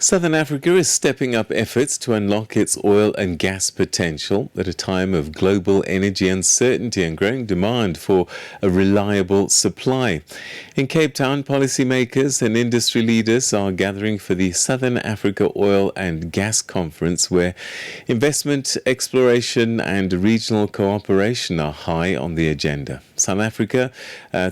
Southern Africa is stepping up efforts to unlock its oil and gas potential at a time of global energy uncertainty and growing demand for a reliable supply. In Cape Town, policymakers and industry leaders are gathering for the Southern Africa Oil and Gas Conference, where investment, exploration and regional cooperation are high on the agenda. South Africa,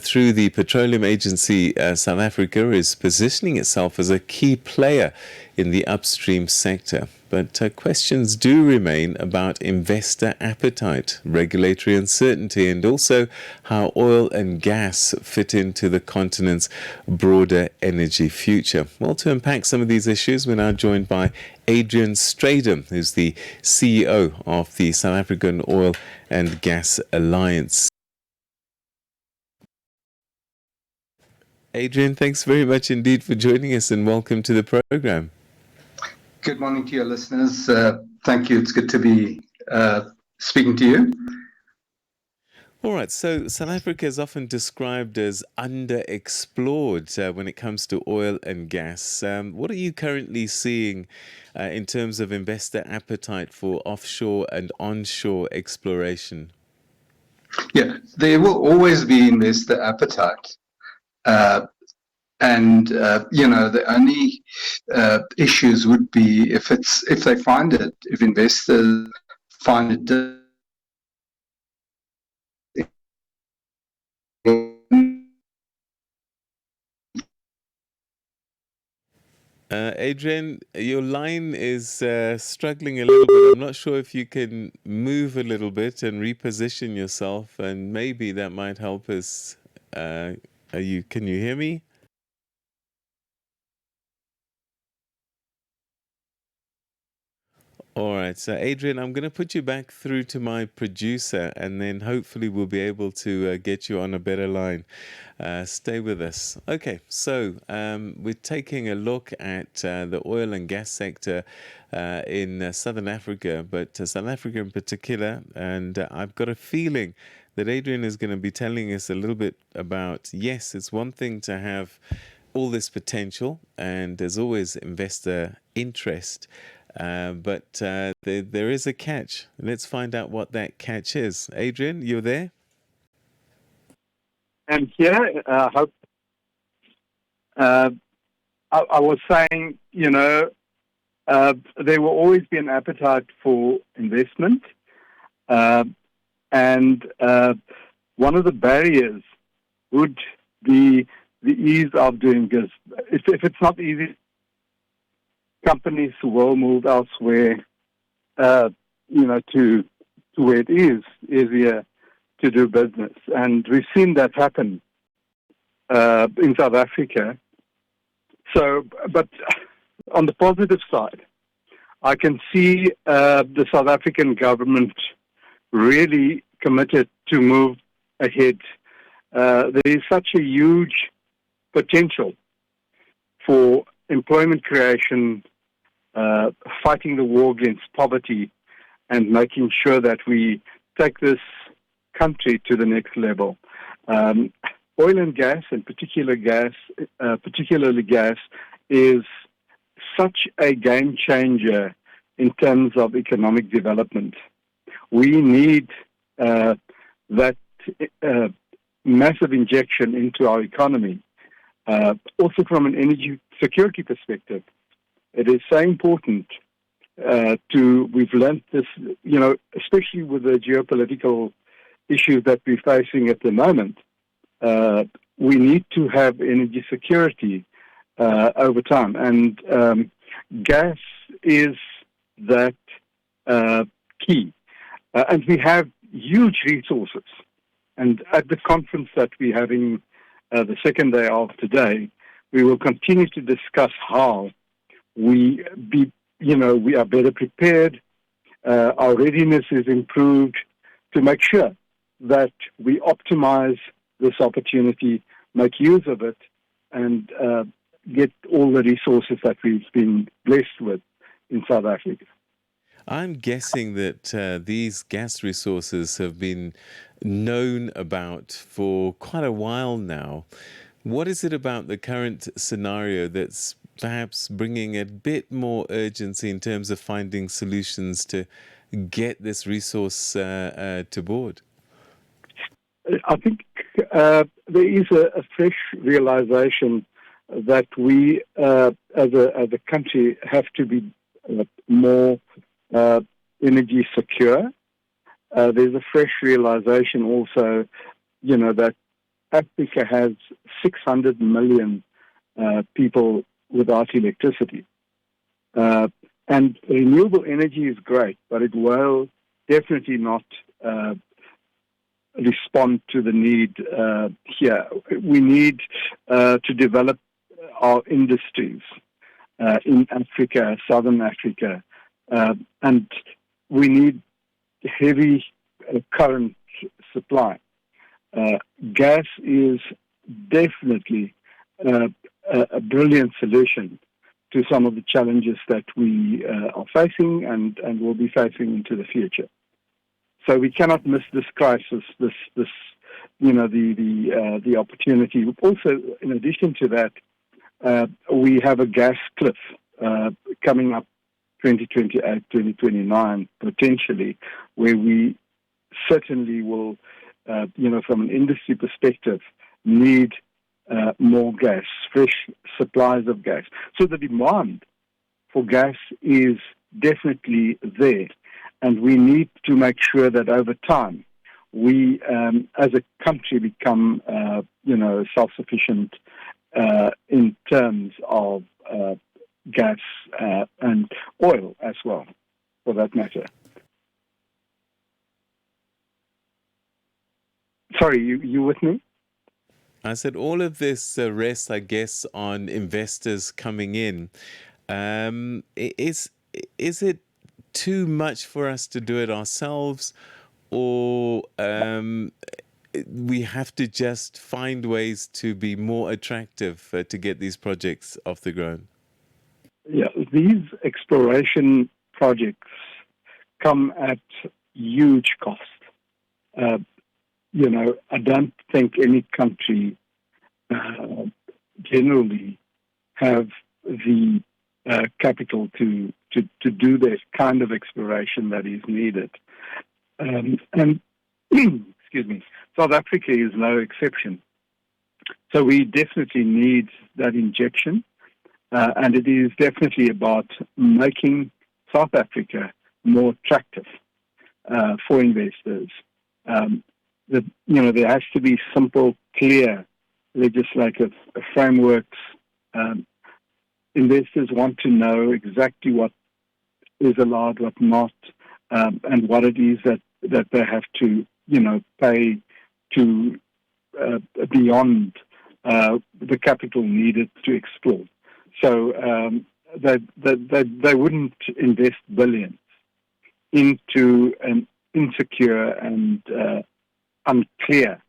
through the Petroleum Agency South Africa, is positioning itself as a key player in the upstream sector. But questions do remain about investor appetite, regulatory uncertainty, and also how oil and gas fit into the continent's broader energy future. Well, to unpack some of these issues, we're now joined by Adrian Strydom, who's the CEO of the South African Oil and Gas Alliance. Adrian, thanks very much indeed for joining us and welcome to the program. Good morning to your listeners. Thank you. It's good to be speaking to you. All right. So South Africa is often described as underexplored when it comes to oil and gas. What are you currently seeing in terms of investor appetite for offshore and onshore exploration? Yeah, there will always be investor appetite. The only issues would be if investors find it. Adrian, your line is struggling a little bit. I'm not sure if you can move a little bit and reposition yourself, and maybe that might help us. Can you hear me? All right, so Adrian, I'm going to put you back through to my producer, and then hopefully we'll be able to get you on a better line. Stay with us. Okay, so we're taking a look at the oil and gas sector in Southern Africa, but South Africa in particular, and I've got a feeling that Adrian is going to be telling us a little bit about, yes, it's one thing to have all this potential, and there's always investor interest. But there is a catch. Let's find out what that catch is. Adrian, you're there? I'm here. I was saying, there will always be an appetite for investment. And one of the barriers would be the ease of doing business. If it's not easy, companies will move elsewhere, to where it is easier to do business. And we've seen that happen in South Africa. So, but on the positive side, I can see the South African government really committed to move ahead. There is such a huge potential for employment creation, fighting the war against poverty, and making sure that we take this country to the next level. Oil and gas, and particularly gas, is such a game changer in terms of economic development. We need that massive injection into our economy. Also from an energy security perspective, it is so important we've learned this, especially with the geopolitical issues that we're facing at the moment. We need to have energy security over time. And gas is that key. And we have huge resources. And at the conference that we're having the second day of today, we will continue to discuss how we are better prepared, our readiness is improved to make sure that we optimize this opportunity, make use of it, and get all the resources that we've been blessed with in South Africa. I'm guessing that these gas resources have been known about for quite a while now. What is it about the current scenario that's perhaps bringing a bit more urgency in terms of finding solutions to get this resource to board? I think there is a fresh realization that we, as a country, have to be more energy secure. There's a fresh realization also, that Africa has 600 million people without electricity. And renewable energy is great, but it will definitely not respond to the need here. We need to develop our industries in Africa, Southern Africa, and we need heavy current supply. Gas is definitely a brilliant solution to some of the challenges that we are facing and will be facing into the future. So we cannot miss this crisis, the opportunity. Also, in addition to that, we have a gas cliff coming up 2028, 2029, potentially, where we certainly will, from an industry perspective, need more gas, fresh supplies of gas. So the demand for gas is definitely there. And we need to make sure that over time, we, as a country, become, self-sufficient in terms of gas and oil as well, for that matter. Sorry, you with me? I said all of this rests, I guess, on investors coming in. Is it too much for us to do it ourselves, or we have to just find ways to be more attractive to get these projects off the ground? Yeah, these exploration projects come at huge cost. I don't think any country generally have the capital to do this kind of exploration that is needed. And excuse me, South Africa is no exception. So we definitely need that injection, and it is definitely about making South Africa more attractive for investors. There has to be simple, clear legislative frameworks. Investors want to know exactly what is allowed, what not, and what it is that they have to, pay to beyond the capital needed to explore. So they wouldn't invest billions into an insecure and unclear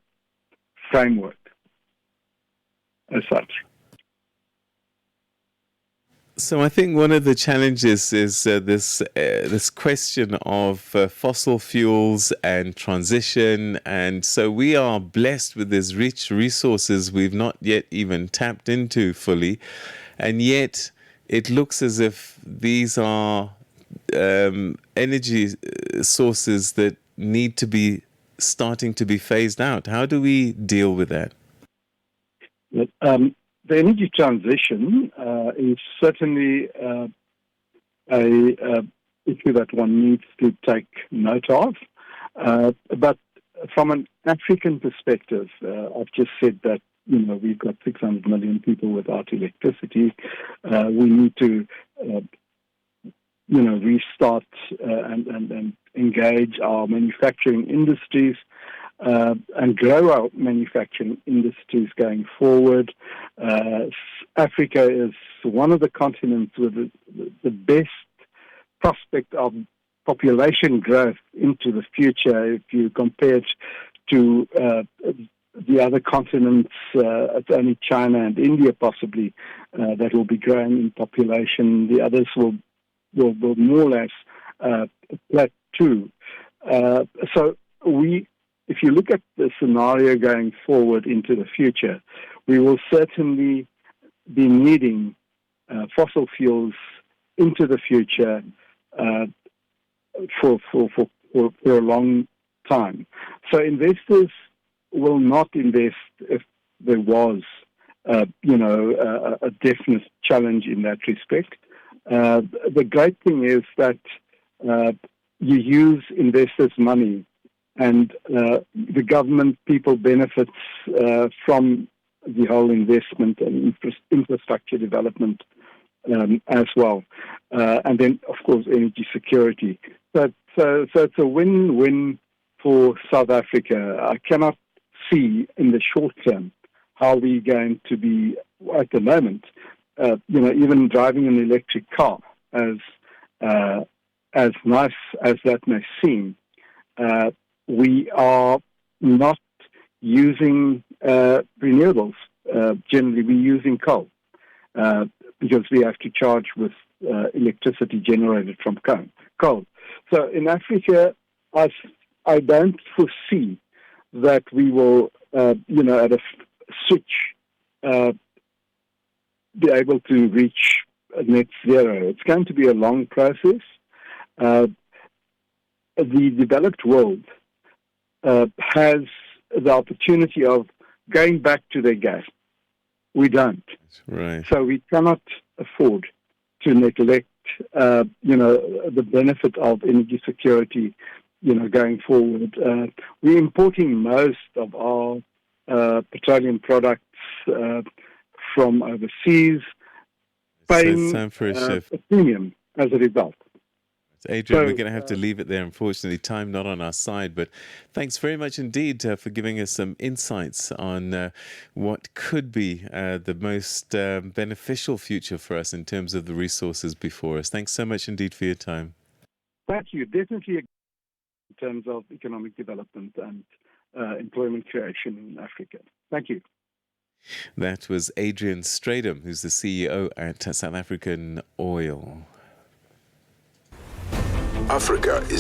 framework as such. So I think one of the challenges is this question of fossil fuels and transition, and so we are blessed with these rich resources we've not yet even tapped into fully, and yet it looks as if these are energy sources that need to be starting to be phased out. How do we deal with that? The energy transition is certainly a issue that one needs to take note of. But from an African perspective, I've just said that we've got 600 million people without electricity. We need to restart and engage our manufacturing industries. And grow our manufacturing industries going forward. Africa is one of the continents with the best prospect of population growth into the future. If you compare it to the other continents, it's only China and India possibly that will be growing in population. The others will more or less plateau. So if you look at the scenario going forward into the future, we will certainly be needing fossil fuels into the future for a long time. So investors will not invest if there was, a definite challenge in that respect. The great thing is that you use investors' money, and the government people benefits from the whole investment and infrastructure development as well, and then of course energy security. So it's a win-win for South Africa. I cannot see in the short term how we're going to be at the moment. Even driving an electric car, as nice as that may seem, we are not using renewables. Generally, we're using coal because we have to charge with electricity generated from coal. So in Africa, I don't foresee that we will, at a switch, be able to reach net zero. It's going to be a long process. The developed world has the opportunity of going back to their gas. We don't. Right. So we cannot afford to neglect, the benefit of energy security, going forward. We're importing most of our petroleum products from overseas, paying so it's time for a shift. a premium as a result. Adrian, we're going to have to leave it there. Unfortunately, time not on our side. But thanks very much indeed for giving us some insights on what could be the most beneficial future for us in terms of the resources before us. Thanks so much indeed for your time. Thank you. Definitely in terms of economic development and employment creation in Africa. Thank you. That was Adrian Strydom, who's the CEO at South African Oil. Africa is